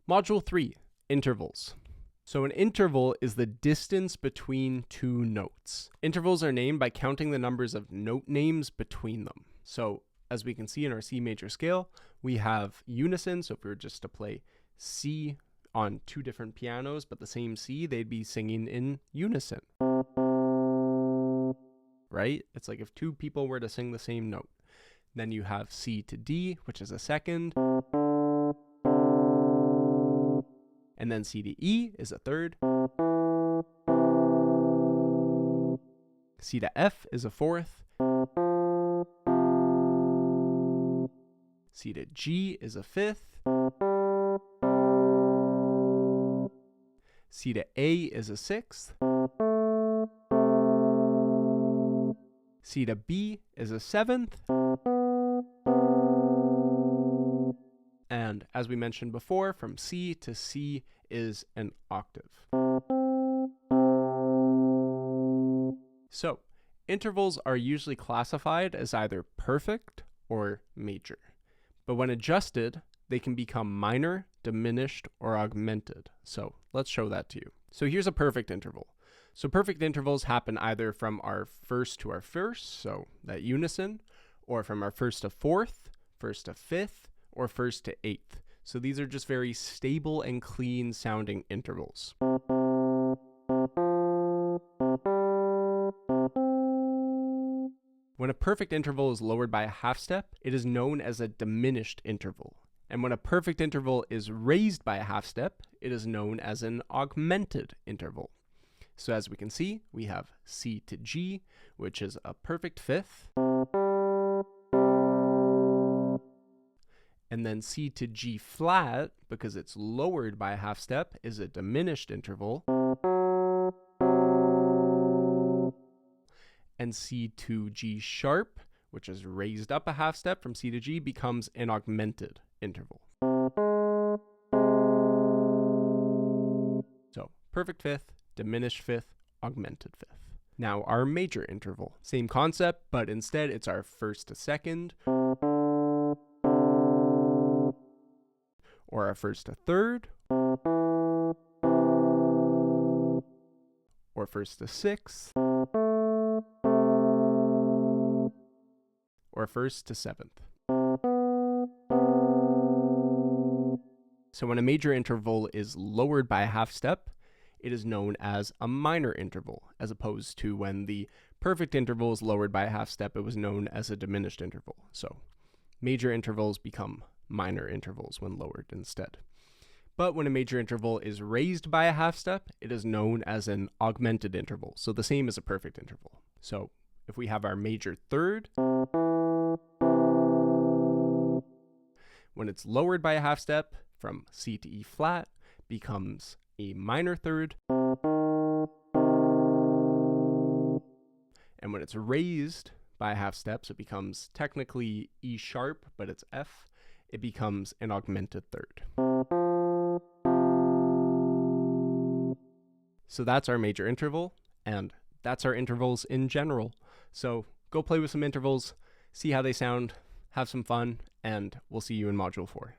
Module 3, intervals. So an interval is the distance between two notes. Intervals are named by counting the numbers of note names between them. So as we can see in our C major scale, we have unison. So if we were just to play C on two different pianos, but the same C, they'd be singing in unison. Right? It's like if two people were to sing the same note. Then you have C to D, which is a second. And then C to E is a third. C to F is a fourth. C to G is a fifth. C to A is a sixth. C to B is a seventh. And as we mentioned before, from C to C is an octave. So, intervals are usually classified as either perfect or major. But when adjusted, they can become minor, diminished, or augmented. So, let's show that to you. So here's a perfect interval. So perfect intervals happen either from our first to our first, so that unison, or from our first to fourth, first to fifth, or first to eighth. So these are just very stable and clean sounding intervals. When a perfect interval is lowered by a half step, it is known as a diminished interval. And when a perfect interval is raised by a half step, it is known as an augmented interval. So as we can see, we have C to G, which is a perfect fifth. And then C to G flat, because it's lowered by a half step, is a diminished interval. And C to G sharp, which is raised up a half step from C to G, becomes an augmented interval. So perfect fifth, diminished fifth, augmented fifth. Now our major interval. Same concept, but instead it's our first to second, or our first to third, or first to sixth, or first to seventh. So when a major interval is lowered by a half step, it is known as a minor interval, as opposed to when the perfect interval is lowered by a half step, it was known as a diminished interval. So major intervals become minor intervals when lowered instead. But when a major interval is raised by a half step, it is known as an augmented interval. So the same as a perfect interval. So if we have our major third, when it's lowered by a half step from C to E flat, becomes a minor third. And when it's raised by a half step, so it becomes technically E sharp, but it's F, it becomes an augmented third. So that's our major interval, and that's our intervals in general. So go play with some intervals, see how they sound, have some fun, and we'll see you in Module 4.